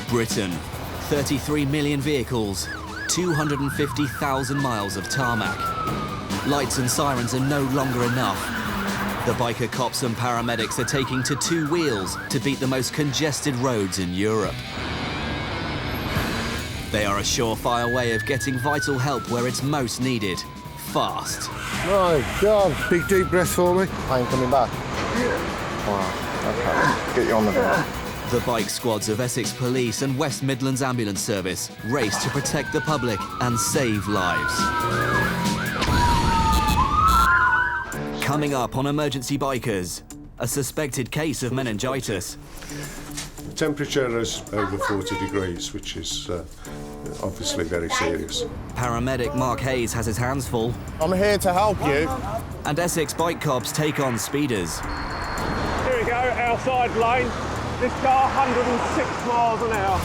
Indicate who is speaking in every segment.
Speaker 1: Britain, 33 million vehicles, 250,000 miles of tarmac. Lights and sirens are no longer enough. The biker cops and paramedics are taking to two wheels to beat the most congested roads in Europe. They are a surefire way of getting vital help where it's most needed, fast.
Speaker 2: My God, big deep breath for me.
Speaker 3: Pain coming back? Yeah. Wow, okay. Get you on the bed.
Speaker 1: The bike squads of Essex Police and West Midlands Ambulance Service race to protect the public and save lives. Coming up on Emergency Bikers, a suspected case of meningitis.
Speaker 2: The temperature is over 40 degrees, which is obviously very serious.
Speaker 1: Paramedic Mark Hayes has his hands full.
Speaker 3: I'm here to help you.
Speaker 1: And Essex bike cops take on speeders.
Speaker 4: Here we go, outside lane. This car, 106 miles an hour.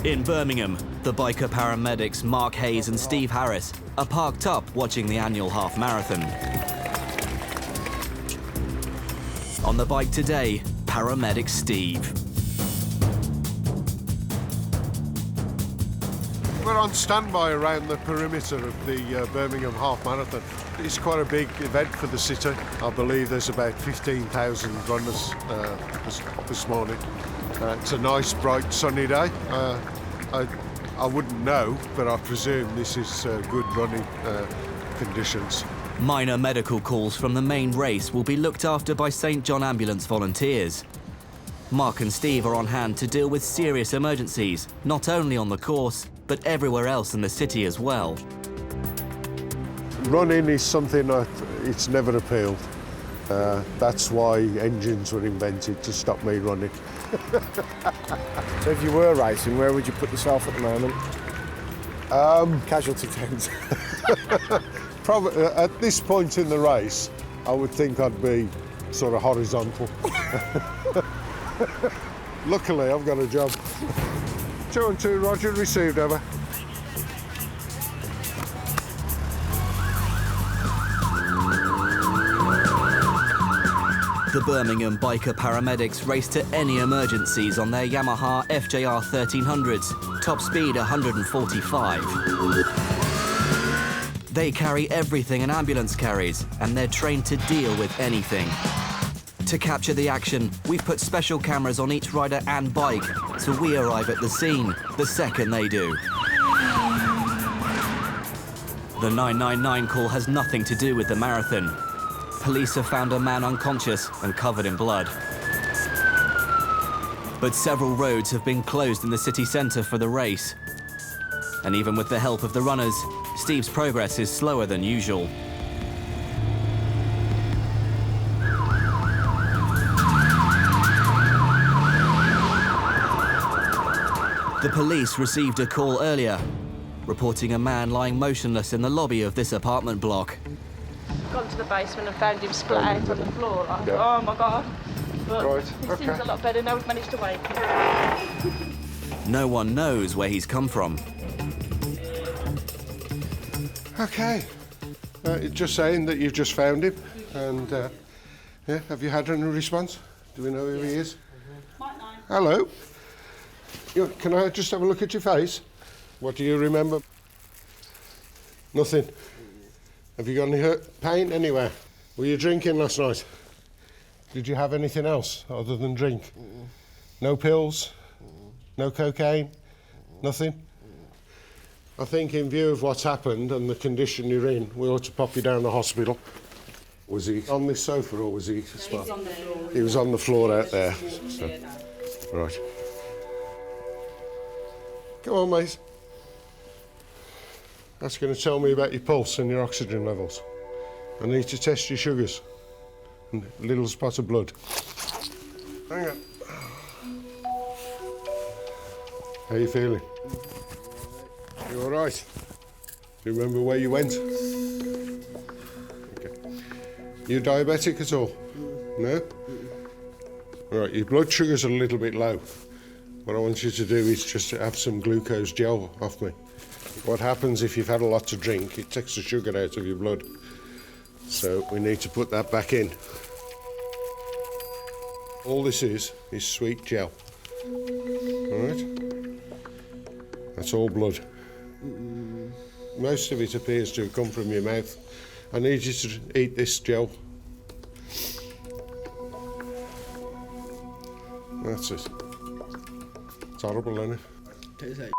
Speaker 1: In Birmingham, the biker paramedics Mark Hayes and Steve Harris are parked up watching the annual half marathon. On the bike today, paramedic Steve.
Speaker 2: We're on standby around the perimeter of the Birmingham half marathon. It's quite a big event for the city. I believe there's about 15,000 runners this morning. It's a nice, bright, sunny day. I wouldn't know, but I presume this is good running conditions.
Speaker 1: Minor medical calls from the main race will be looked after by St John Ambulance volunteers. Mark and Steve are on hand to deal with serious emergencies, not only on the course, but everywhere else in the city as well.
Speaker 2: Running is something that it's never appealed. That's why engines were invented, to stop me running.
Speaker 3: So if you were racing, where would you put yourself at the moment? Casualty tent.
Speaker 2: Probably at this point in the race, I would think I'd be sort of horizontal. Luckily, I've got a job. 2 and 2, Roger, received, over.
Speaker 1: The Birmingham biker paramedics race to any emergencies on their Yamaha FJR 1300s, top speed 145. They carry everything an ambulance carries, and they're trained to deal with anything. To capture the action, we've put special cameras on each rider and bike, so we arrive at the scene the second they do. The 999 call has nothing to do with the marathon. Police have found a man unconscious and covered in blood. But several roads have been closed in the city centre for the race. And even with the help of the runners, Steve's progress is slower than usual. The police received a call earlier, reporting a man lying motionless in the lobby of this apartment block.
Speaker 5: Gone to the basement and found him splat out on the floor. Like, yeah. Oh my God. But
Speaker 2: right,
Speaker 5: he seems a lot better now. We've managed to wake him.
Speaker 1: No one knows where he's come from.
Speaker 2: OK. Just saying that you've just found him. And, yeah, have you had any response? Do we know who he is? Hello. Can I just have a look at your face? What do you remember? Nothing. Have you got any pain anywhere? Were you drinking last night? Did you have anything else other than drink? No pills? No cocaine? Nothing? I think in view of what's happened and the condition you're in, we ought to pop you down to the hospital. Was he on this sofa or was he?
Speaker 5: No, he was on the floor.
Speaker 2: He was on the floor out there. So. Right. Come on, mate. That's going to tell me about your pulse and your oxygen levels. I need to test your sugars and a little spot of blood. Hang on. How are you feeling? You all right? Do you remember where you went? Okay. You diabetic at all? No? All right, your blood sugars are a little bit low. What I want you to do is just to have some glucose gel off me. What happens if you've had a lot to drink, it takes the sugar out of your blood. So we need to put that back in. All this is sweet gel. All right? That's all blood. Most of it appears to have come from your mouth. I need you to eat this gel. That's it. It's horrible, isn't it?
Speaker 6: Tastes like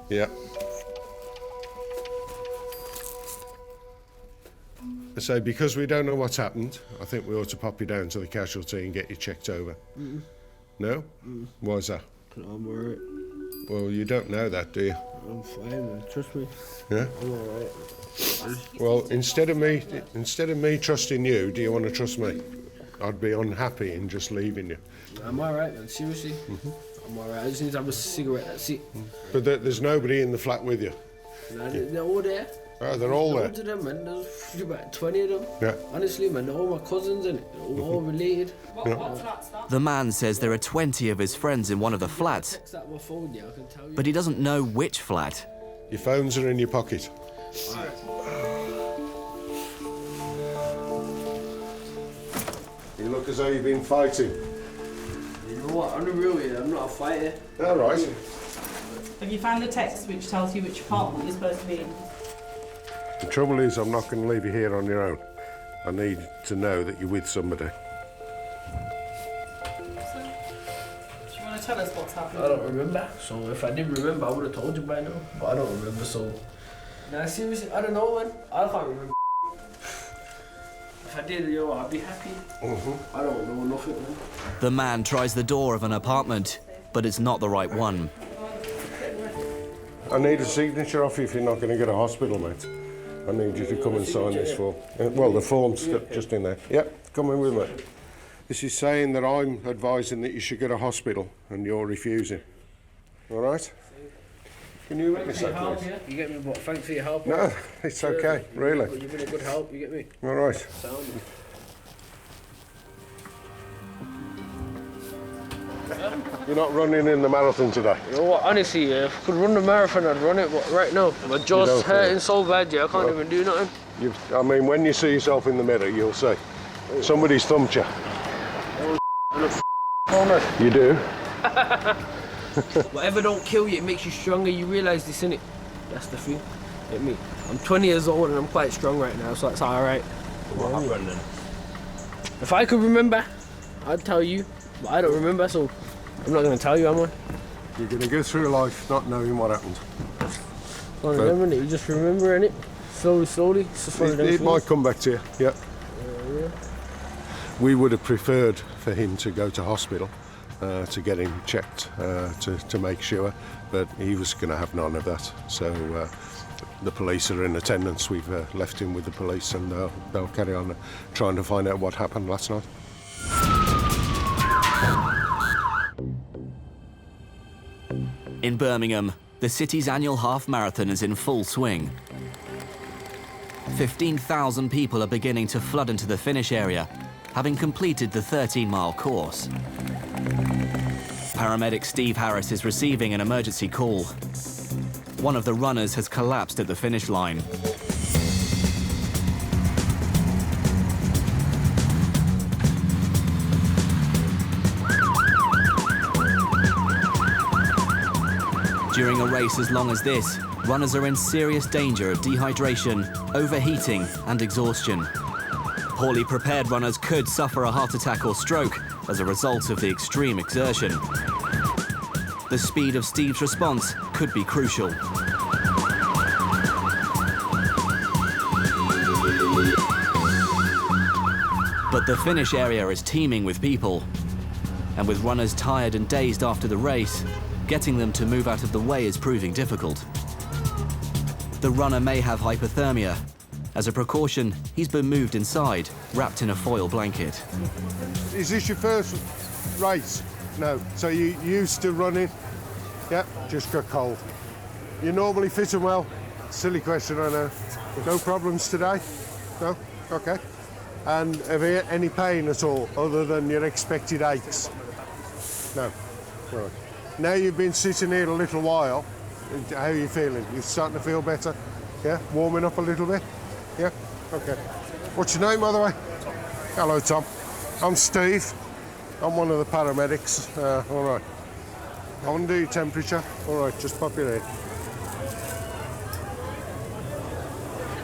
Speaker 2: Yeah. So because we don't know what's happened, I think we ought to pop you down to the casualty and get you checked over. No? Why is that?
Speaker 6: I'm alright.
Speaker 2: Well, you don't know that, do you?
Speaker 6: I'm fine, man. Trust me.
Speaker 2: Yeah?
Speaker 6: I'm alright.
Speaker 2: Well, instead of me trusting you, do you want to trust me? I'd be unhappy in just leaving you.
Speaker 6: I'm alright, man. Seriously. I'm alright. I just need to have a cigarette. That's it.
Speaker 2: But there's nobody in the flat with you.
Speaker 6: They're all there.
Speaker 2: Oh, they're all there.
Speaker 6: Loads of them, man. There's about 20 of them.
Speaker 2: Yeah.
Speaker 6: Honestly, man, they're all my cousins and all related.
Speaker 5: What flat's that?
Speaker 1: The man says there are 20 of his friends in one of the flats,
Speaker 6: Text that on my phone, yeah, I can tell you.
Speaker 1: but he doesn't know which flat.
Speaker 2: Your phones are in your pocket. You look as though you've been fighting.
Speaker 6: You know what? I'm the real here. I'm not a fighter.
Speaker 2: All right.
Speaker 5: Have you found the text which tells you which apartment you're supposed to be in?
Speaker 2: The trouble is, I'm not going to leave you here on your own. I need to know that you're with somebody.
Speaker 5: Do you want to tell us what's happened?
Speaker 6: I don't remember. So if I did remember, I would have told you by now. But I don't remember, so... Nah, seriously, I don't know, man. I can't remember. If I did, yo, I'd be happy. I don't know nothing, man.
Speaker 1: The man tries the door of an apartment, but it's not the right one.
Speaker 2: I need a signature off you if you're not going to get a hospital, mate. I need you to come and sign this form. Well, the form's just in there. Yep, come in with me. This is saying that I'm advising that you should go to hospital and you're refusing. All right? Can you witness that, please?
Speaker 6: You get me, but thanks for your help.
Speaker 2: No, it's okay, really.
Speaker 6: You've been a good help, you get me?
Speaker 2: All right.
Speaker 6: Sound.
Speaker 2: You're not running in the marathon today.
Speaker 6: You know what, honestly, yeah, if I could run the marathon, I'd run it, but right now, my jaw's hurting so bad, yeah, I can't even do nothing.
Speaker 2: I mean, when you see yourself in the mirror, you'll see. Somebody's thumped you. You do?
Speaker 6: Whatever don't kill you, it makes you stronger, you realise this, innit? That's the thing, get me? I'm 20 years old and I'm quite strong right now, so that's alright.
Speaker 3: What happened then?
Speaker 6: If I could remember, I'd tell you, but I don't remember, so I'm not going to tell you, am I?
Speaker 2: You're going to go through life not knowing what happened.
Speaker 6: Can't remember it, you just remember, innit? Slowly, it's just one of them
Speaker 2: It
Speaker 6: things.
Speaker 2: might come back to you, yeah. We would have preferred for him to go to hospital to get him checked to make sure, but he was going to have none of that. So the police are in attendance. We've left him with the police, and they'll carry on trying to find out what happened last night.
Speaker 1: In Birmingham, the city's annual half marathon is in full swing. 15,000 people are beginning to flood into the finish area, having completed the 13-mile course. Paramedic Steve Harris is receiving an emergency call. One of the runners has collapsed at the finish line. During a race as long as this, runners are in serious danger of dehydration, overheating and exhaustion. Poorly prepared runners could suffer a heart attack or stroke as a result of the extreme exertion. The speed of Steve's response could be crucial. But the finish area is teeming with people. And with runners tired and dazed after the race, getting them to move out of the way is proving difficult. The runner may have hypothermia. As a precaution, he's been moved inside, wrapped in a foil blanket.
Speaker 2: Is this your first race? No. So you used to running? Yep, just got cold. You normally fit and well? Silly question, I know. No problems today? No? Okay. And have you had any pain at all, other than your expected aches? No. Right. Now you've been sitting here a little while, how are you feeling? You starting to feel better? Yeah? Warming up a little bit? Yeah? Okay. What's your name, by the way? Tom. Hello, Tom. I'm Steve. I'm one of the paramedics. All right. I want to do your temperature. All right, just pop your head.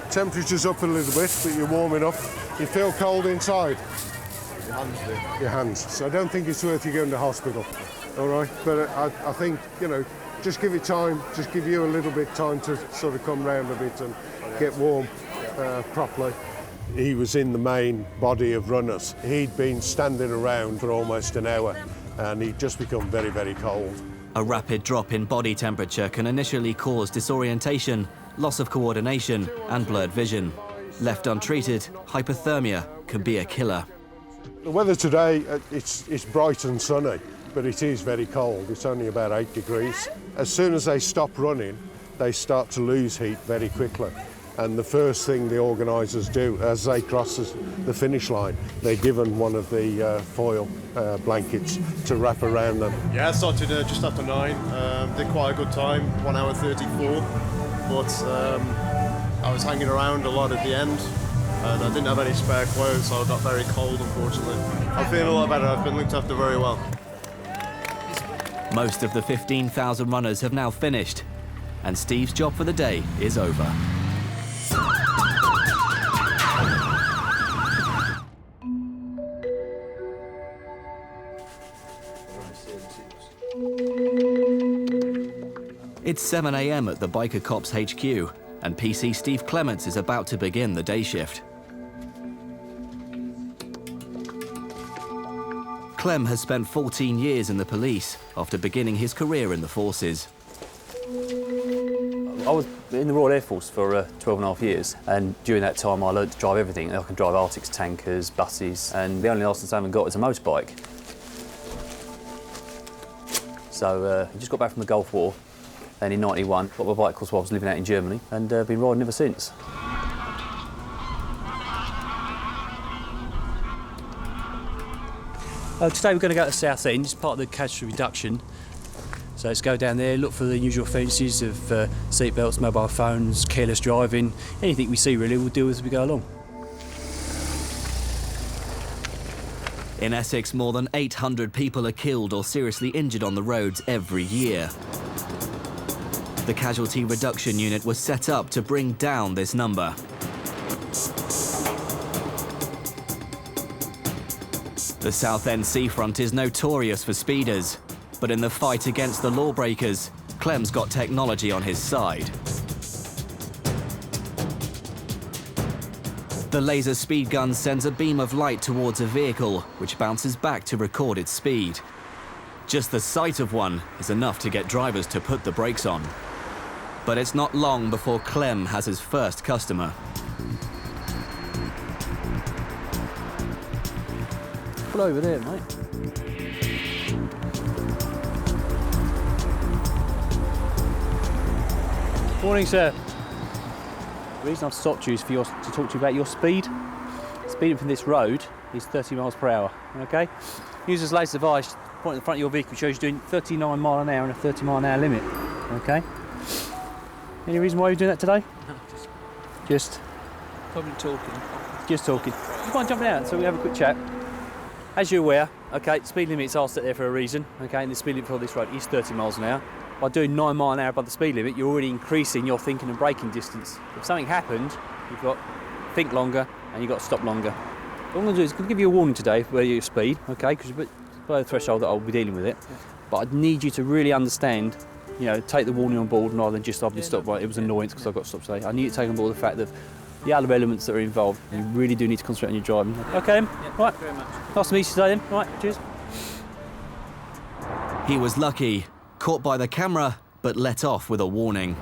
Speaker 2: Temperature's up a little bit, but you're warming up. You feel cold inside?
Speaker 3: Your hands do.
Speaker 2: Your hands. So I don't think it's worth you going to hospital. All right, but I think, you know, just give it time. Just give you a little bit time to sort of come round a bit and get warm properly. He was in the main body of runners. He'd been standing around for almost an hour and he'd just become very, very cold.
Speaker 1: A rapid drop in body temperature can initially cause disorientation, loss of coordination and blurred vision. Left untreated, hypothermia can be a killer.
Speaker 2: The weather today, it's bright and sunny, but it is very cold. It's only about 8 degrees. As soon as they stop running, they start to lose heat very quickly. And the first thing the organisers do as they cross the finish line, they're given one of the foil blankets to wrap around them.
Speaker 7: Yeah, I started just after 9. Did quite a good time, 1 hour 34. But I was hanging around a lot at the end and I didn't have any spare clothes, so I got very cold, unfortunately. I'm feeling a lot better. I've been looked after very well.
Speaker 1: Most of the 15,000 runners have now finished, and Steve's job for the day is over. It's 7 a.m. at the Biker Cops HQ, and PC Steve Clements is about to begin the day shift. Clem has spent 14 years in the police after beginning his career in the forces.
Speaker 8: I was in the Royal Air Force for 12 and a half years, and during that time I learned to drive everything. I can drive Arctics, tankers, buses, and the only license I haven't got is a motorbike. So I just got back from the Gulf War, and in '91 got my bike while I was living out in Germany, and been riding ever since. Today we're going to go to South End. It's part of the casualty reduction. So let's go down there, look for the usual offences of seatbelts, mobile phones, careless driving, anything we see really we'll deal with as we go along.
Speaker 1: In Essex, more than 800 people are killed or seriously injured on the roads every year. The Casualty Reduction Unit was set up to bring down this number. The Southend seafront is notorious for speeders, but in the fight against the lawbreakers, Clem's got technology on his side. The laser speed gun sends a beam of light towards a vehicle, which bounces back to record its speed. Just the sight of one is enough to get drivers to put the brakes on. But it's not long before Clem has his first customer.
Speaker 8: Pull over there, mate. Morning, sir. The reason I've stopped you is to talk to you about your speed. Speeding from this road is 30 miles per hour, okay? Use this latest device, point at the front of your vehicle, shows you doing 39 mile an hour and a 30 mile an hour limit, okay? Any reason why you're doing that today?
Speaker 6: No,
Speaker 8: Just?
Speaker 6: probably talking.
Speaker 8: Just talking. You mind jumping out so we have a quick chat? As you're aware, okay, speed limits are set there for a reason, okay, and the speed limit for this road is 30 miles an hour. By doing 9 mile an hour above the speed limit, you're already increasing your thinking and braking distance. If something happened, you've got to think longer and you've got to stop longer. What I'm going to do is I'm going to give you a warning today where your speed, okay, because you're below the threshold that I'll be dealing with it. Yeah. But I need you to really understand, you know, take the warning on board rather than just I've been stopped by it was annoyance because I got stopped today. I need you to take on board the fact that the other elements that are involved, you really do need to concentrate on your driving. Okay,
Speaker 6: Yeah,
Speaker 8: right.
Speaker 6: thank you very much.
Speaker 8: Nice to meet you today then. Right, cheers.
Speaker 1: He was lucky, caught by the camera, but let off with a warning.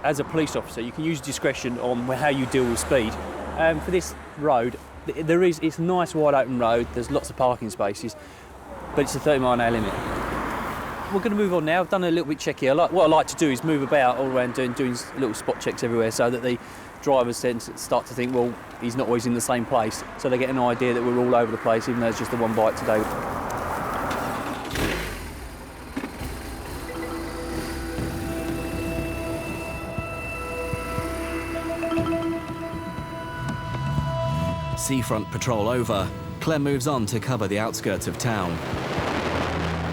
Speaker 8: As a police officer, you can use discretion on how you deal with speed. For this road, it's a nice wide open road, there's lots of parking spaces, but it's a 30 mile an hour limit. We're going to move on now. I've done a little bit check here. What I like to do is move about all around doing little spot checks everywhere so that the drivers then start to think, well, he's not always in the same place, so they get an idea that we're all over the place, even though it's just the one bike today.
Speaker 1: Seafront patrol over, Clem moves on to cover the outskirts of town.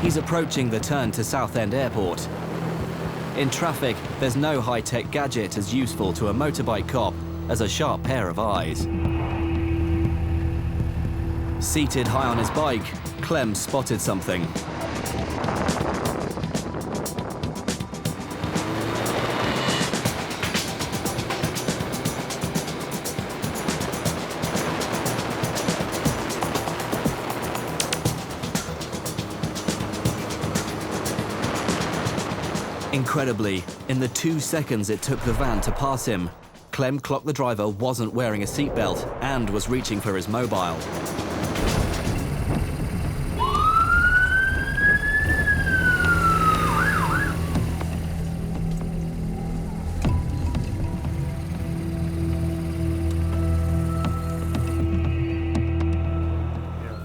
Speaker 1: He's approaching the turn to Southend Airport. In traffic, there's no high-tech gadget as useful to a motorbike cop as a sharp pair of eyes. Seated high on his bike, Clem spotted something. Incredibly, in the 2 seconds it took the van to pass him, Clem clocked the driver wasn't wearing a seatbelt and was reaching for his mobile.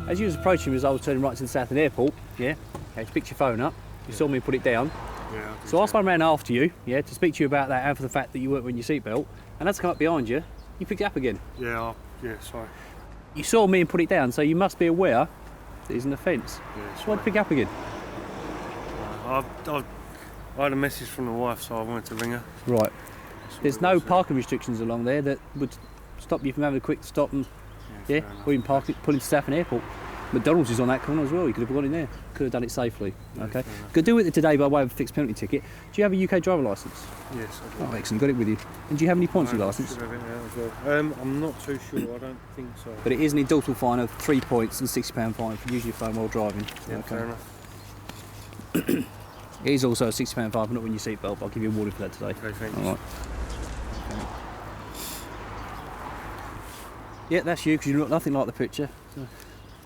Speaker 8: As you was approaching me as I was turning right to the Southend Airport, yeah, okay, you picked your phone up, you saw me put it down.
Speaker 6: Yeah,
Speaker 8: So I spun around after you, yeah, to speak to you about that and for the fact that you weren't wearing your seatbelt, and as I come up behind you, you picked it up again.
Speaker 6: Yeah, sorry.
Speaker 8: You saw me and put it down, so you must be aware that it's an offence.
Speaker 6: Yeah,
Speaker 8: So why'd you pick it up again?
Speaker 6: I had a message from the wife, so I wanted to ring her.
Speaker 8: Right. There's no parking restrictions along there that would stop you from having a quick stop and, yeah, or even pull into Southend Airport. McDonald's is on that corner as well, you could have gone in there. Could have done it safely, okay? Could do it today by way of a fixed penalty ticket. Do you have a UK driver licence?
Speaker 6: Yes, I do.
Speaker 8: Oh, excellent, got it with you. And do you have any points on your licence?
Speaker 6: Should have it out as well. I'm not too sure, I don't think so.
Speaker 8: But it is an indultable fine of 3 points and £60 fine for using your phone while driving.
Speaker 6: Yeah,
Speaker 8: Okay.
Speaker 6: fair enough.
Speaker 8: It is also a £60 fine for not wearing your seatbelt, but I'll give you a warning for that today.
Speaker 6: Okay, thanks.
Speaker 8: All right. Okay. Yeah, that's you, because you look nothing like the picture. So,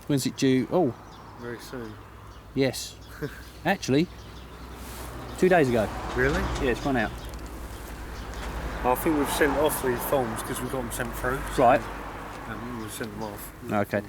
Speaker 8: when's it due? Oh,
Speaker 6: Very soon.
Speaker 8: yes. Actually, 2 days ago.
Speaker 6: Really?
Speaker 8: Yeah, it's run out.
Speaker 6: I think we've sent off these forms because we got them sent through.
Speaker 8: Right.
Speaker 6: And we've sent them off.
Speaker 8: Okay.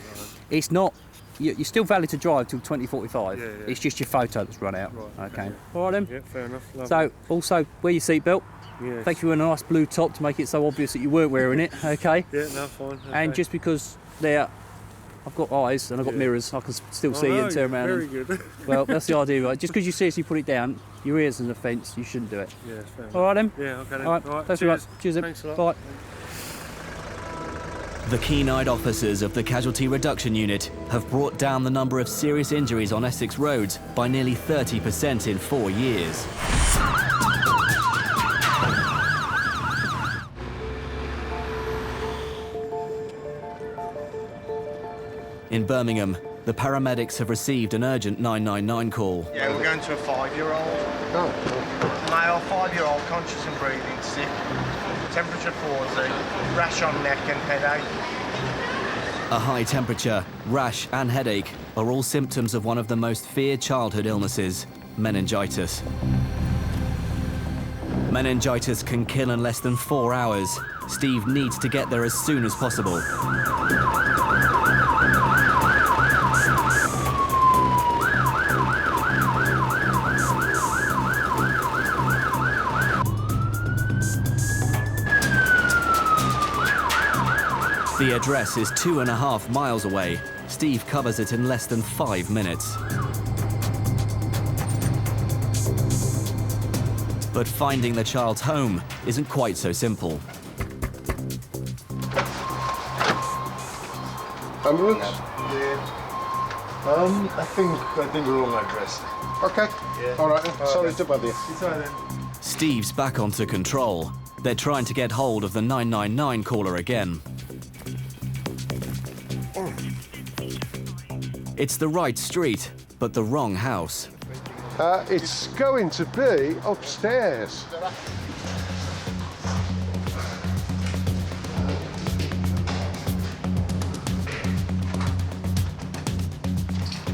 Speaker 8: It's not. You're still valid to drive till 2045.
Speaker 6: Yeah.
Speaker 8: It's just your photo that's run out.
Speaker 6: Right.
Speaker 8: Okay. All right then.
Speaker 6: Yeah, fair enough. Lovely.
Speaker 8: So, also wear your seatbelt.
Speaker 6: Yes.
Speaker 8: Thank you for a nice blue top to make it so obvious that you weren't wearing it. Okay.
Speaker 6: Yeah, no, fine. Okay.
Speaker 8: And just because I've got eyes and I've got mirrors, I can still see you and turn around.
Speaker 6: Very
Speaker 8: and,
Speaker 6: good.
Speaker 8: well, that's the idea, right? Just because you seriously put it down, your ear's an offence, you shouldn't do it.
Speaker 6: Yeah, fair enough.
Speaker 8: All right then.
Speaker 6: Yeah, okay then.
Speaker 8: All right. Thanks very much. Cheers then.
Speaker 6: Thanks a lot.
Speaker 8: Bye.
Speaker 1: The keen-eyed officers of the Casualty Reduction Unit have brought down the number of serious injuries on Essex roads by nearly 30% in 4 years. In Birmingham, the paramedics have received an urgent 999 call.
Speaker 9: Yeah, we're going to a 5-year-old. Male, 5-year-old, conscious and breathing, sick. Temperature 40, rash on neck and headache.
Speaker 1: A high temperature, rash and headache are all symptoms of one of the most feared childhood illnesses, meningitis. Meningitis can kill in less than 4 hours. Steve needs to get there as soon as possible. The address is 2.5 miles away. Steve covers it in less than 5 minutes. But finding the child's home isn't quite so simple.
Speaker 2: Ambulance?
Speaker 3: I think we're all address.
Speaker 2: Okay.
Speaker 3: Yeah.
Speaker 2: All right then. Sorry to bother you.
Speaker 3: It's all right then.
Speaker 1: Steve's back onto control. They're trying to get hold of the 999 caller again. It's the right street, but the wrong house.
Speaker 2: It's going to be upstairs.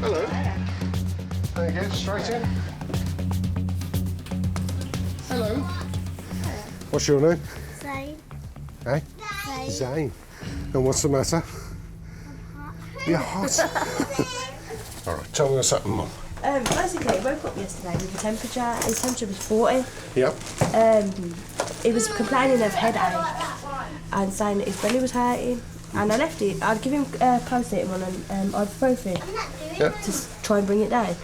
Speaker 2: Hello. There you go, straight in. Hello. What's your name?
Speaker 10: Zayn.
Speaker 2: Eh? Zayn. And what's the matter? You're hot. All right, tell me what's happened, Mum.
Speaker 10: Basically, I woke up yesterday with a temperature. His temperature was 40.
Speaker 2: Yep.
Speaker 10: He was complaining of headache and saying that his belly was hurting. and I left it. I'd give him paracetamol and ibuprofen to try and bring it down.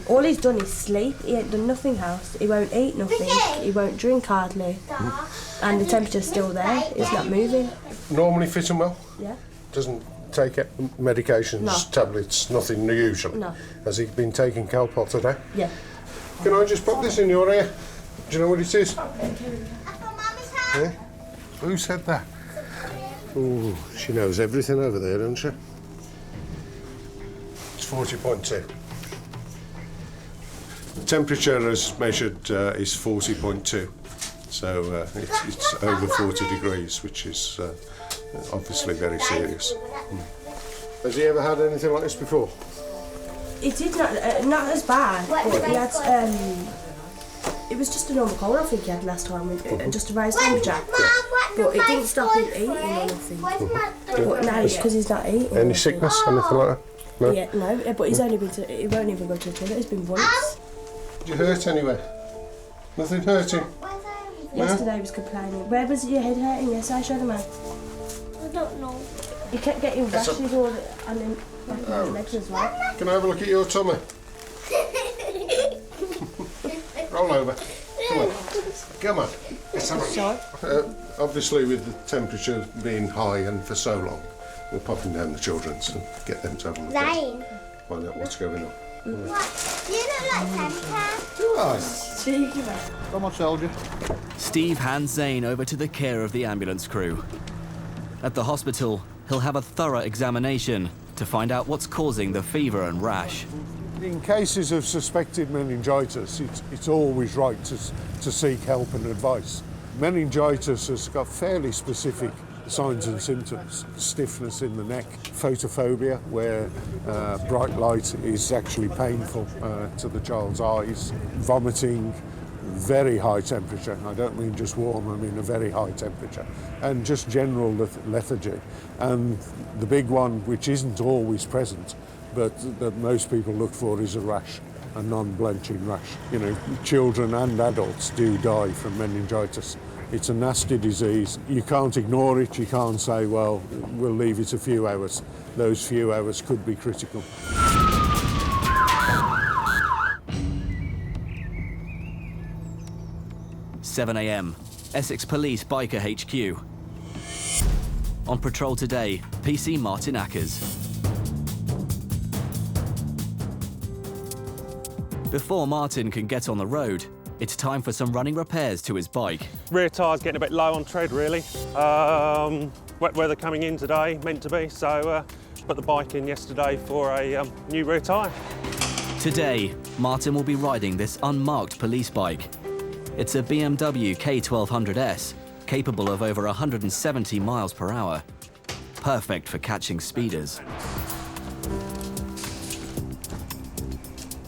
Speaker 10: All he's done is sleep. He ain't done nothing else. He won't eat nothing. He won't drink hardly. And the temperature's still there. It's not moving.
Speaker 2: Normally fit and well?
Speaker 10: Yeah.
Speaker 2: Doesn't take medications,
Speaker 10: No.
Speaker 2: tablets, nothing unusual?
Speaker 10: No.
Speaker 2: Has he been taking Calpol today?
Speaker 10: Yeah.
Speaker 2: Can I just pop this in your ear? Do you know what it is? Yeah? Who said that? Ooh, she knows everything over there, doesn't she? It's 40.2. The temperature as measured is 40.2. So it's over 40 degrees, which is obviously very serious. Has he ever had anything like this before?
Speaker 10: It did not as bad, but he had. It was just a normal cold, I think he had last time, just a raised temperature. But it didn't stop him eating or nothing. But now it's because he's not eating.
Speaker 2: Any sickness, anything like that? No?
Speaker 10: Yeah, no, but he's only been to. He won't even go to the toilet. He's been once.
Speaker 2: Did you hurt anywhere? Nothing hurting?
Speaker 10: Yesterday he was complaining. Where was your head hurting? Yes, I showed him out.
Speaker 11: I don't know.
Speaker 10: He kept getting rashes all and then back on his legs as well.
Speaker 2: Can I have a look at your tummy? Roll over. Come on. Come on. Let's have a look. Obviously, with the temperature being high and for so long, we're popping down the children's and get them to have a look.
Speaker 11: Zayn.
Speaker 2: Find out what's going on.
Speaker 11: What? Do you look like Santa?
Speaker 2: Do I?
Speaker 7: Come on, soldier.
Speaker 1: Steve hands Zayn over to the care of the ambulance crew. At the hospital, he'll have a thorough examination to find out what's causing the fever and rash.
Speaker 12: In cases of suspected meningitis, it's always right to seek help and advice. Meningitis has got fairly specific signs and symptoms. Stiffness in the neck, photophobia, where bright light is actually painful to the child's eyes, vomiting, very high temperature. I don't mean just warm, I mean a very high temperature, and just general lethargy. And the big one, which isn't always present, but that most people look for, is a rash, a non-blenching rash. You know, children and adults do die from meningitis. It's a nasty disease. You can't ignore it. You can't say, well, we'll leave it a few hours. Those few hours could be critical.
Speaker 1: 7 a.m, Essex Police Biker HQ. On patrol today, PC Martin Ackers. Before Martin can get on the road, it's time for some running repairs to his bike.
Speaker 4: Rear tyre's getting a bit low on tread, really. Wet weather coming in today, meant to be, so put the bike in yesterday for a new rear tyre.
Speaker 1: Today, Martin will be riding this unmarked police bike. It's a BMW K1200S, capable of over 170 miles per hour. Perfect for catching speeders.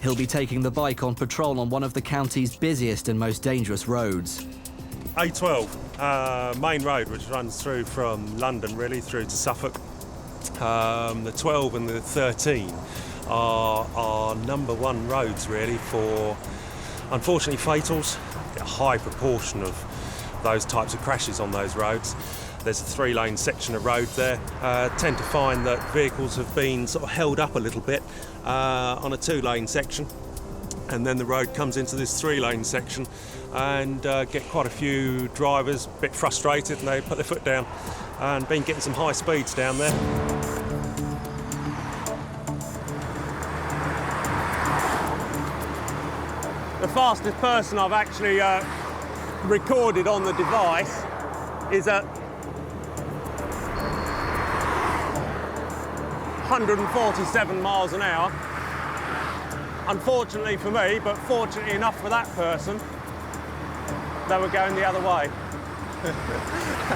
Speaker 1: He'll be taking the bike on patrol on one of the county's busiest and most dangerous roads.
Speaker 4: A12, main road, which runs through from London, really, through to Suffolk. The 12 and the 13 are our #1 roads, really, for, unfortunately, fatals. A high proportion of those types of crashes on those roads. There's a 3-lane section of road there. Tend to find that vehicles have been sort of held up a little bit on a 2-lane section, and then the road comes into this 3-lane section, and get quite a few drivers a bit frustrated, and they put their foot down, and been getting some high speeds down there. The fastest person I've actually recorded on the device is at 147 miles an hour. Unfortunately for me, but fortunately enough for that person, they were going the other way.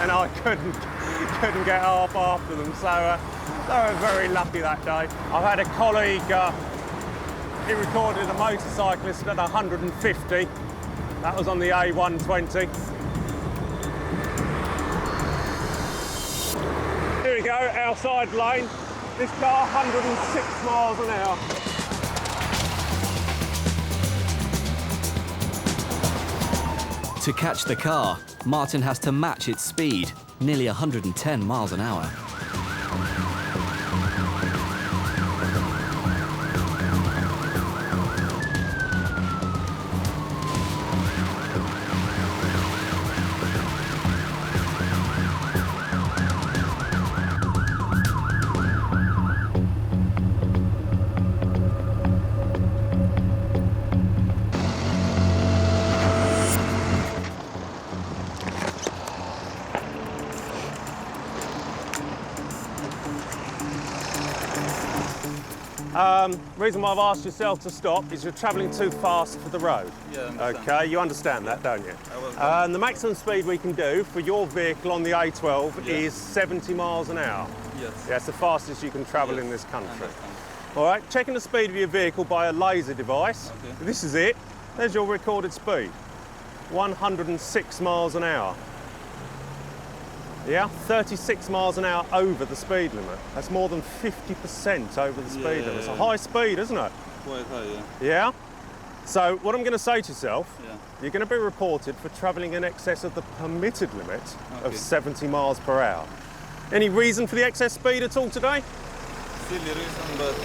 Speaker 4: And I couldn't get half after them, so they were very lucky that day. I've had a colleague, he recorded a motorcyclist at 150. That was on the A120. Here we go, outside lane. This car, 106 miles an hour.
Speaker 1: To catch the car, Martin has to match its speed, nearly 110 miles an hour.
Speaker 4: Reason why I've asked yourself to stop is you're travelling too fast for the road.
Speaker 13: Yeah, I understand.
Speaker 4: Okay, you understand that, don't you? The maximum speed we can do for your vehicle on the A12 is 70 miles an hour.
Speaker 13: Yes.
Speaker 4: That's the fastest you can travel in this country. All right, checking the speed of your vehicle by a laser device.
Speaker 13: Okay.
Speaker 4: This is it. There's your recorded speed. 106 miles an hour. Yeah, 36 miles an hour over the speed limit. That's more than 50% over the speed limit. It's a high speed, isn't it?
Speaker 13: Quite high, yeah.
Speaker 4: Yeah? So what I'm going to say to yourself, you're going to be reported for travelling in excess of the permitted limit of 70 miles per hour. Any reason for the excess speed at all today?
Speaker 13: Silly reason, but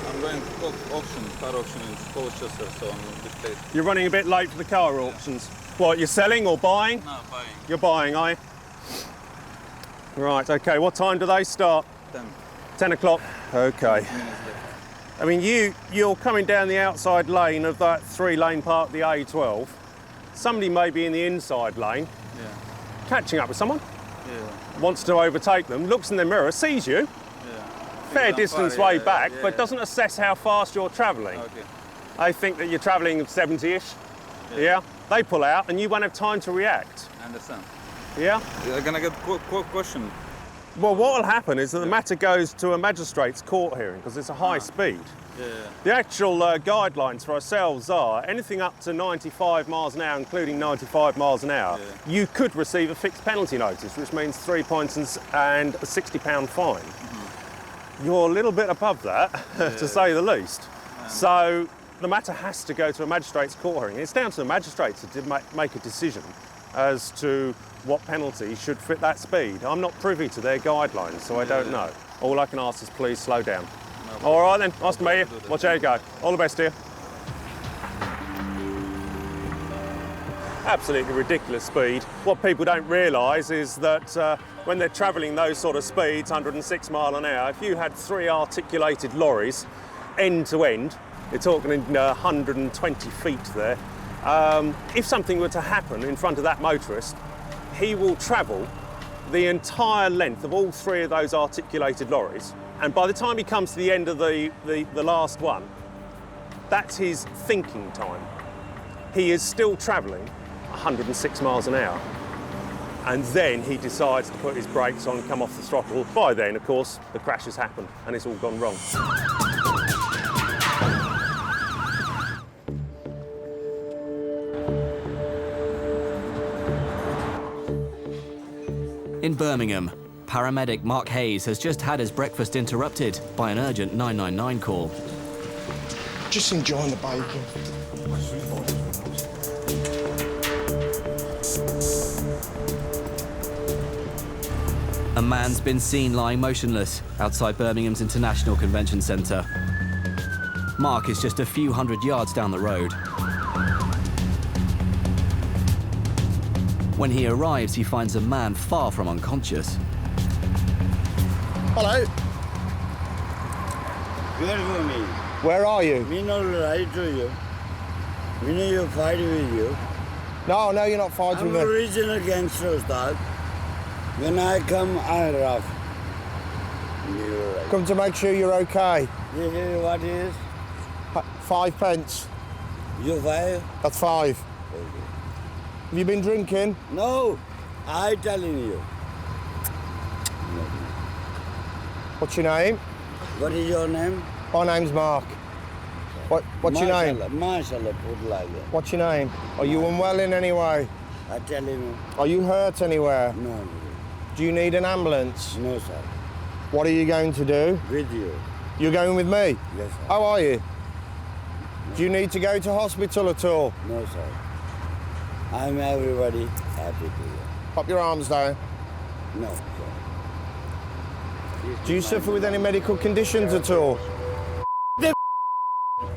Speaker 13: I'm going to auction, car auction in Colchester, so I'm a bit late.
Speaker 4: You're running a bit late for the car auctions. What, you're selling or buying?
Speaker 13: No, buying.
Speaker 4: You're buying, are you? Right, okay, what time do they start?
Speaker 13: 10.
Speaker 4: 10 o'clock? Okay. I mean, you're coming down the outside lane of that 3-lane part of the A12. Somebody may be in the inside lane, catching up with someone, wants to overtake them, looks in the mirror, sees you, fair distance way back, but doesn't assess how fast you're travelling.
Speaker 13: Okay.
Speaker 4: They think that you're travelling 70-ish, They pull out and you won't have time to react.
Speaker 13: I understand.
Speaker 4: Yeah?
Speaker 13: You're gonna get question.
Speaker 4: Well, what will happen is that the matter goes to a magistrate's court hearing because it's a high speed. The actual guidelines for ourselves are anything up to 95 miles an hour, including 95 miles an hour, you could receive a fixed penalty notice, which means 3 points and a £60 fine. You're a little bit above that, to say the least. So the matter has to go to a magistrate's court hearing. It's down to the magistrate to make a decision as to what penalty should fit that speed. I'm not privy to their guidelines, so I don't know. All I can ask is please slow down. All right then, nice to meet you. Watch how you go. All the best to you. Absolutely ridiculous speed. What people don't realise is that when they're travelling those sort of speeds, 106 mile an hour, if you had 3 articulated lorries, end to end, you're talking in 120 feet there. If something were to happen in front of that motorist, he will travel the entire length of all 3 of those articulated lorries, and by the time he comes to the end of the last one, that's his thinking time. He is still travelling 106 miles an hour, and then he decides to put his brakes on and come off the throttle. By then, of course, the crash has happened and it's all gone wrong.
Speaker 1: In Birmingham, paramedic Mark Hayes has just had his breakfast interrupted by an urgent 999 call.
Speaker 9: Just enjoying the bacon.
Speaker 1: A man's been seen lying motionless outside Birmingham's International Convention Centre. Mark is just a few hundred yards down the road. When he arrives, he finds a man far from unconscious.
Speaker 3: Hello.
Speaker 14: Where are you?
Speaker 3: Where are you?
Speaker 14: Me not right to you. Me know you fight with you.
Speaker 3: No, you're not fighting with me.
Speaker 14: I'm original gangster, dog. When I come, I rough. Right.
Speaker 3: Come to make sure you're okay.
Speaker 14: Yeah, what is?
Speaker 3: 5 pence.
Speaker 14: You 5?
Speaker 3: That's 5.
Speaker 14: Okay.
Speaker 3: Have you been drinking?
Speaker 14: No, I telling you.
Speaker 3: What's your name?
Speaker 14: What is your name?
Speaker 3: My name's Mark. What's your name?
Speaker 14: Mashallah, put like that.
Speaker 3: What's your name? Are you unwell in any way?
Speaker 14: I tell you.
Speaker 3: Are you hurt anywhere?
Speaker 14: No.
Speaker 3: Do you need an ambulance?
Speaker 14: No, sir.
Speaker 3: What are you going to do?
Speaker 14: With you.
Speaker 3: You're going with me?
Speaker 14: Yes, sir.
Speaker 3: How are you?
Speaker 14: No.
Speaker 3: Do you need to go to hospital at all?
Speaker 14: No, sir. I'm everybody happy to you.
Speaker 3: Pop your arms down.
Speaker 14: No, sir.
Speaker 3: Do you suffer with any medical conditions at all?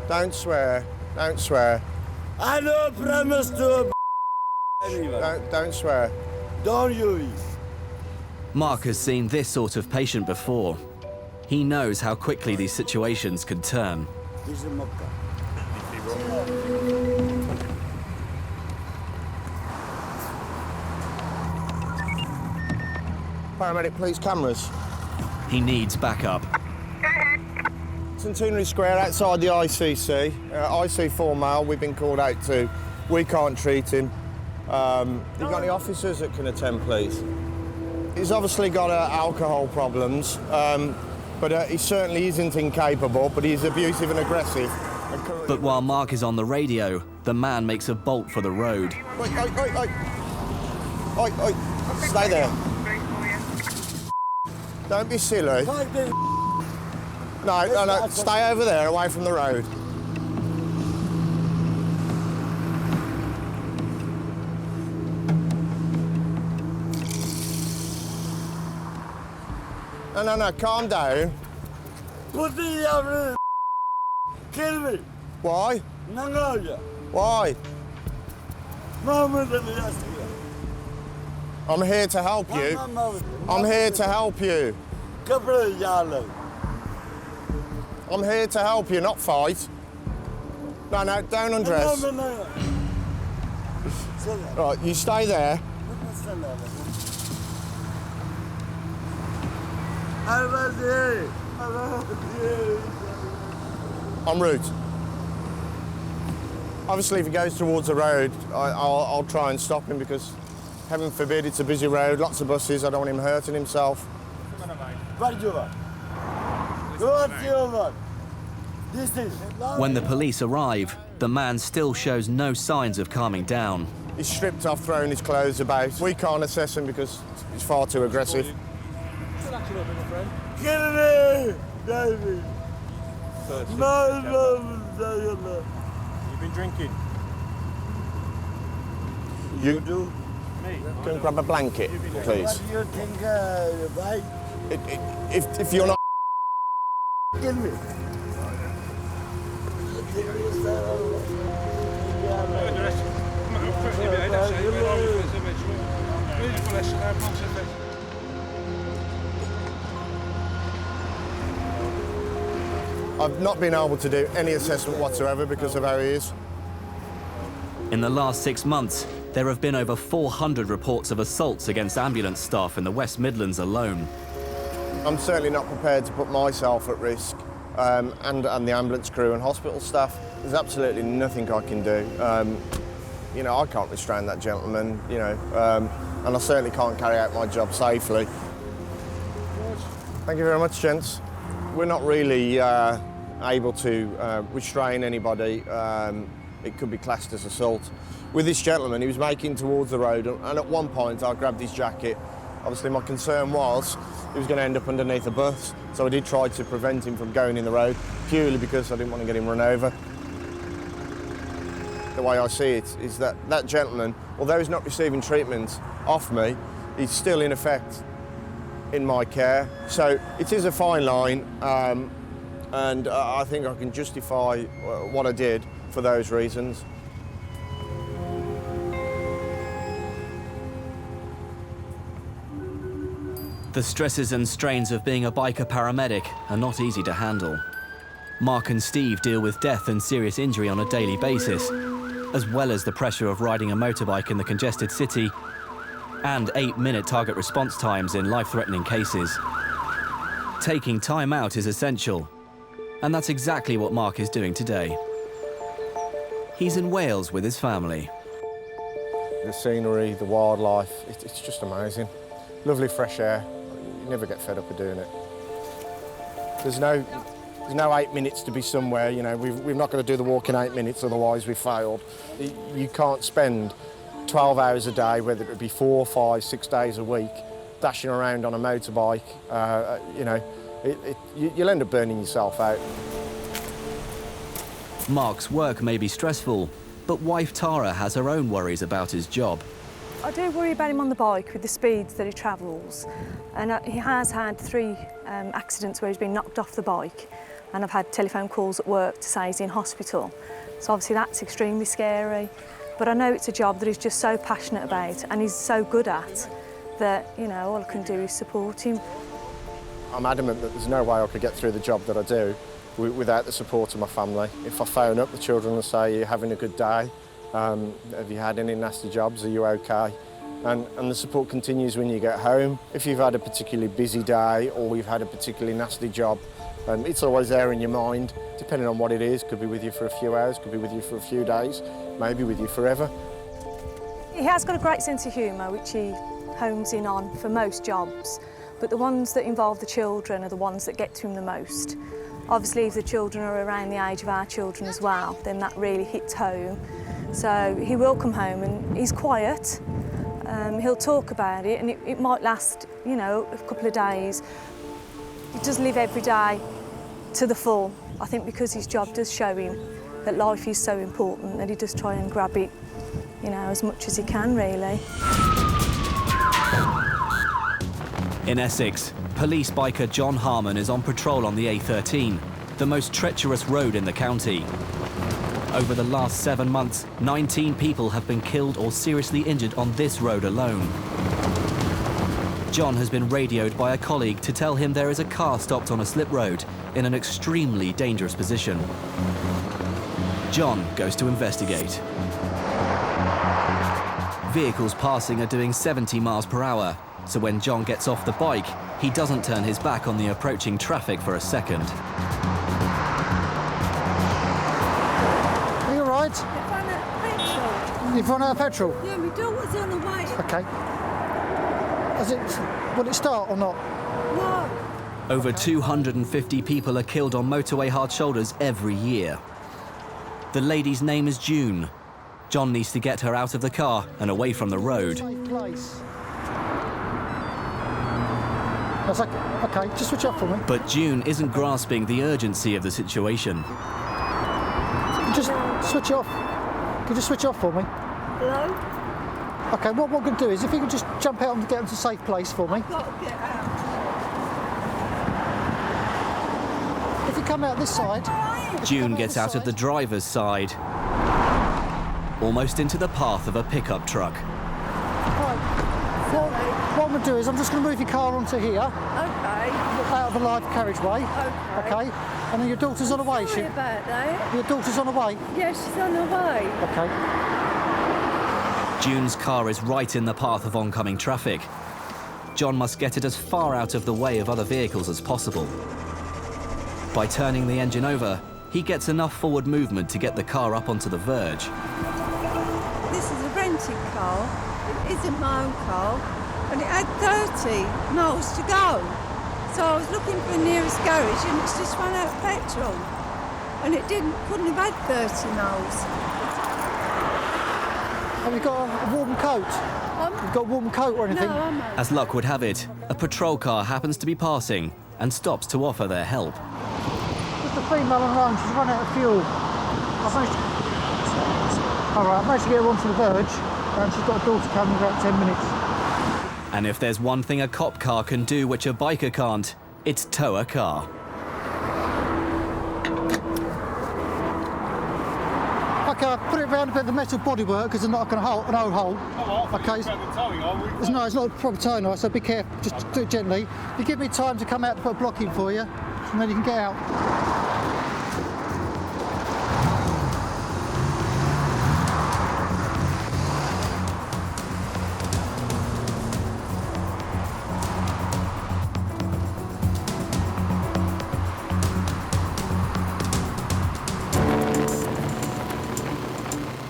Speaker 3: Don't swear. Don't swear.
Speaker 14: I no promise to
Speaker 3: Don't swear.
Speaker 14: Don't you?
Speaker 1: Mark has seen this sort of patient before. He knows how quickly these situations could turn.
Speaker 14: This is Makkah.
Speaker 3: Paramedic, please, cameras.
Speaker 1: He needs backup.
Speaker 3: It's
Speaker 9: Centenary Square outside the ICC. IC4 male, we've been called out to. We can't treat him. You got any officers that can attend, please? He's obviously got alcohol problems, but he certainly isn't incapable, but he's abusive and aggressive.
Speaker 1: But while Mark is on the radio, the man makes a bolt for the road.
Speaker 9: Oi, stay there. Don't be silly. No, stay over there, away from the road. No, calm down.
Speaker 14: Kill me.
Speaker 9: Why? Why? I'm here to help you. I'm here to help you. I'm here to help you, not fight. No, don't undress. Right, you stay there. En route. Obviously, if he goes towards the road, I'll try and stop him because, heaven forbid, it's a busy road, lots of buses. I don't want him hurting himself.
Speaker 1: When the police arrive, the man still shows no signs of calming down.
Speaker 9: He's stripped off, throwing his clothes about. We can't assess him because he's far too aggressive.
Speaker 14: Kill me, baby. No.
Speaker 9: You've been drinking? You do? Me? Can you grab a blanket, please?
Speaker 14: What do you think, right?
Speaker 9: If you're not...
Speaker 14: Kill me.
Speaker 9: I've not been able to do any assessment whatsoever because of how he is.
Speaker 1: In the last 6 months, there have been over 400 reports of assaults against ambulance staff in the West Midlands alone.
Speaker 9: I'm certainly not prepared to put myself at risk and the ambulance crew and hospital staff. There's absolutely nothing I can do. You know, I can't restrain that gentleman, you know, and I certainly can't carry out my job safely. Thank you very much, gents. We're not really able to restrain anybody. It could be classed as assault. With this gentleman, he was making towards the road, and at one point I grabbed his jacket. Obviously my concern was he was going to end up underneath a bus, so I did try to prevent him from going in the road, purely because I didn't want to get him run over. The way I see it is that that gentleman, although he's not receiving treatment off me, he's still in effect in my care. So it is a fine line, and I think I can justify what I did for those reasons.
Speaker 1: The stresses and strains of being a biker paramedic are not easy to handle. Mark and Steve deal with death and serious injury on a daily basis, as well as the pressure of riding a motorbike in the congested city and 8-minute target response times in life-threatening cases. Taking time out is essential, and that's exactly what Mark is doing today. He's in Wales with his family.
Speaker 9: The scenery, the wildlife, it's just amazing. Lovely fresh air. You never get fed up of doing it. There's no 8 minutes to be somewhere, you know. We've not got to do the walk in 8 minutes, otherwise we've failed. You can't spend 12 hours a day, whether it be 4, 5, 6 days a week, dashing around on a motorbike. You know, you'll end up burning yourself out.
Speaker 1: Mark's work may be stressful, but wife Tara has her own worries about his job.
Speaker 15: I do worry about him on the bike with the speeds that he travels, and he has had 3 accidents where he's been knocked off the bike, and I've had telephone calls at work to say he's in hospital. So obviously that's extremely scary, but I know it's a job that he's just so passionate about and he's so good at that, you know, all I can do is support him.
Speaker 9: I'm adamant that there's no way I could get through the job that I do without the support of my family. If I phone up, the children will say, "You're having a good day? Have you had any nasty jobs? Are you okay?" And the support continues when you get home. If you've had a particularly busy day or you've had a particularly nasty job, it's always there in your mind, depending on what it is. Could be with you for a few hours, could be with you for a few days, maybe with you forever.
Speaker 15: He has got a great sense of humour, which he hones in on for most jobs, but the ones that involve the children are the ones that get to him the most. Obviously, if the children are around the age of our children as well, then that really hits home. So he will come home and he's quiet. He'll talk about it, and it might last, you know, a couple of days. He does live every day to the full. I think because his job does show him that life is so important that he does try and grab it, you know, as much as he can, really.
Speaker 1: In Essex, police biker John Harmon is on patrol on the A13, the most treacherous road in the county. Over the last 7 months, 19 people have been killed or seriously injured on this road alone. John has been radioed by a colleague to tell him there is a car stopped on a slip road in an extremely dangerous position. John goes to investigate. Vehicles passing are doing 70 miles per hour, so when John gets off the bike, he doesn't turn his back on the approaching traffic for a second.
Speaker 16: Are you all right?
Speaker 17: I've run out of petrol.
Speaker 16: You've run out of petrol?
Speaker 17: Yeah, my daughter's on the way.
Speaker 16: OK. Will it start or not?
Speaker 17: No.
Speaker 1: Over 250 people are killed on motorway hard shoulders every year. The lady's name is June. John needs to get her out of the car and away from the road.
Speaker 16: That's like, OK, just switch off for me.
Speaker 1: But June isn't grasping the urgency of the situation.
Speaker 16: Just switch off. Can you just switch off for me?
Speaker 17: Hello?
Speaker 16: OK, what I'm going to do is if you can just jump out and get into a safe place for me.
Speaker 17: I've got to get out.
Speaker 16: If you come out this side...
Speaker 1: June gets out of the driver's side, almost into the path of a pickup truck.
Speaker 16: Right. What I'm going to do is I'm just going to move your car onto here.
Speaker 17: OK.
Speaker 16: Out of the live carriageway.
Speaker 17: OK.
Speaker 16: And then your daughter's on the way.
Speaker 17: Sorry about that.
Speaker 16: Your daughter's on the way?
Speaker 17: Yes, she's on her way.
Speaker 16: OK.
Speaker 1: June's car is right in the path of oncoming traffic. John must get it as far out of the way of other vehicles as possible. By turning the engine over, he gets enough forward movement to get the car up onto the verge.
Speaker 17: This is a rented car. It isn't my own car. And it had 30 miles to go. So I was looking for the nearest garage and it's just run out of petrol. And it couldn't have had 30 miles.
Speaker 16: Have you got a warm coat? You've got a warm coat or anything?
Speaker 17: No, I'm not.
Speaker 1: As luck would have it, a patrol car happens to be passing and stops to offer their help.
Speaker 16: Just a female on her own, she's run out of fuel. All right, I managed to get her onto the verge and she's got a daughter coming in about 10 minutes.
Speaker 1: And if there's one thing a cop car can do which a biker can't, it's tow a car.
Speaker 16: OK, I put it around a bit of the metal bodywork because it's not going to hold an old hole. OK. No, it's not a proper towing, right, so be careful, just do it gently. You give me time to come out to put a block in for you, and then you can get out.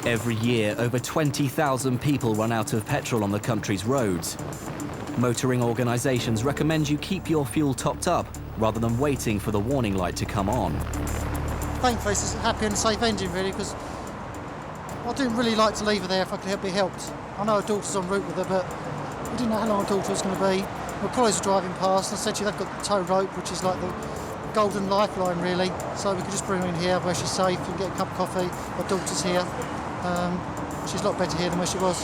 Speaker 1: Every year, over 20,000 people run out of petrol on the country's roads. Motoring organisations recommend you keep your fuel topped up rather than waiting for the warning light to come on.
Speaker 16: Thankfully, it's a happy and safe engine, really, because I didn't really like to leave her there if I could be helped. I know her daughter's en route with her, but we didn't know how long her daughter was going to be. My colleagues were driving past, and I said to you, they've got the tow rope, which is like the golden lifeline, really, so we could just bring her in here where she's safe, you can get a cup of coffee, her daughter's here. She's a lot better here than where she was.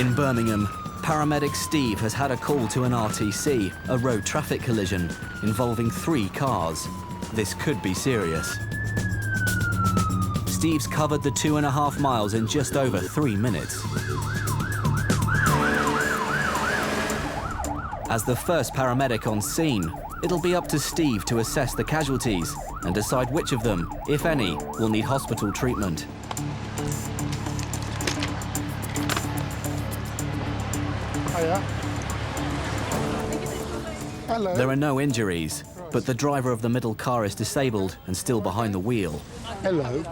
Speaker 1: In Birmingham, paramedic Steve has had a call to an RTC, a road traffic collision, involving 3 cars. This could be serious. Steve's covered the 2.5 miles in just over 3 minutes. As the first paramedic on scene, It'll be up to Steve to assess the casualties and decide which of them, if any, will need hospital treatment.
Speaker 12: Hiya. Hello.
Speaker 1: There are no injuries, but the driver of the middle car is disabled and still behind the wheel.
Speaker 12: Hello.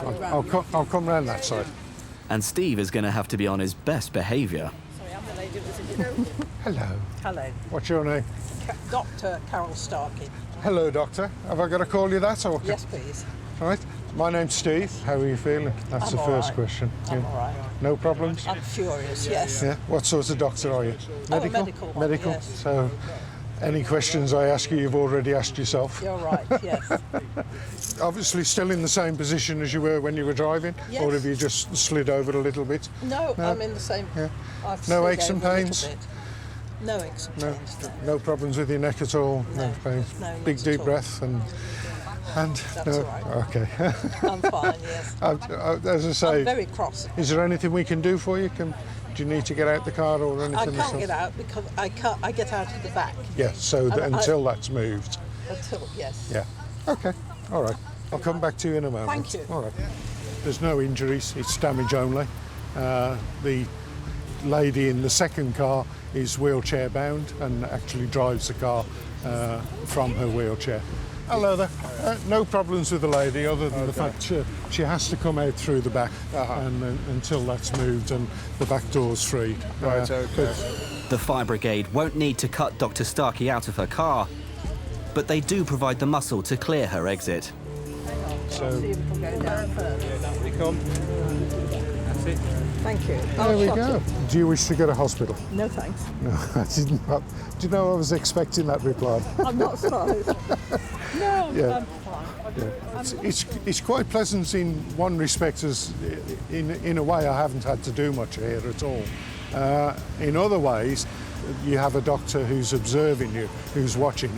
Speaker 12: I'll come round that side.
Speaker 1: And Steve is going to have to be on his best behaviour.
Speaker 12: Hello.
Speaker 18: Hello.
Speaker 12: What's your name?
Speaker 18: Dr. Carol Starkey.
Speaker 12: Hello, Doctor. Have I got to call you that? Or...
Speaker 18: Yes, please.
Speaker 12: All right. My name's Steve. How are you feeling? That's
Speaker 18: I'm
Speaker 12: the first
Speaker 18: right.
Speaker 12: question.
Speaker 18: I'm all right.
Speaker 12: No problems?
Speaker 18: I'm furious, yes.
Speaker 12: Yeah. What sort of doctor are you?
Speaker 18: Oh, a medical one,
Speaker 12: Medical?
Speaker 18: yes.
Speaker 12: So, any questions I ask you, you've already asked yourself?
Speaker 18: You're right, yes.
Speaker 12: Obviously still in the same position as you were when you were driving?
Speaker 18: Yes.
Speaker 12: Or have you just slid over a little bit?
Speaker 18: No, I'm in the same...
Speaker 12: Yeah.
Speaker 18: I've
Speaker 12: No
Speaker 18: slid
Speaker 12: aches and
Speaker 18: over a little
Speaker 12: pains?
Speaker 18: bit. No aches and pains.
Speaker 12: No problems with your neck at all? No pain?
Speaker 18: No,
Speaker 12: Big
Speaker 18: not
Speaker 12: deep
Speaker 18: at all.
Speaker 12: breath and...
Speaker 18: That's
Speaker 12: no,
Speaker 18: all right.
Speaker 12: okay.
Speaker 18: I'm fine, yes.
Speaker 12: As I say,
Speaker 18: I'm very cross.
Speaker 12: is there anything we can do for you? Do you need to get out the car or anything?
Speaker 18: I can't
Speaker 12: yourself?
Speaker 18: get out because I get out of the back.
Speaker 12: Yes, so
Speaker 18: And
Speaker 12: until that's moved.
Speaker 18: Until, yes.
Speaker 12: Yeah. Okay. All right. I'll come back to you in a moment.
Speaker 18: Thank you.
Speaker 12: All right. There's no injuries. It's damage only. The lady in the second car is wheelchair bound and actually drives the car from her wheelchair. Hello there. No problems with the lady other than the fact she has to come out through the back and until that's moved and the back door's free.
Speaker 3: Right, okay.
Speaker 1: The fire brigade won't need to cut Dr. Starkey out of her car, but they do provide the muscle to clear her exit.
Speaker 12: So,
Speaker 18: See if we can go down further.
Speaker 4: We come. That's it.
Speaker 18: Thank you.
Speaker 12: there we go. Do you wish to go to hospital?
Speaker 18: No, thanks.
Speaker 12: No, I didn't. Do you know I was expecting that reply?
Speaker 18: I'm not surprised. No,
Speaker 12: Yeah.
Speaker 18: I'm fine.
Speaker 12: Yeah. It's quite pleasant in one respect, as in a way I haven't had to do much here at all. In other ways, you have a doctor who's observing you, who's watching,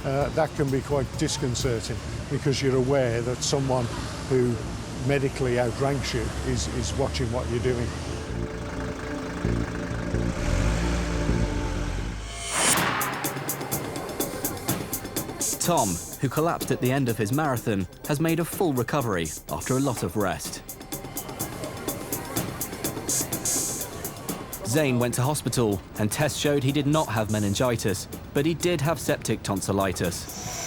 Speaker 12: that can be quite disconcerting because you're aware that someone who medically outranks you is watching what you're doing.
Speaker 1: Tom, who collapsed at the end of his marathon, has made a full recovery after a lot of rest. Zayn went to hospital and tests showed he did not have meningitis, but he did have septic tonsillitis.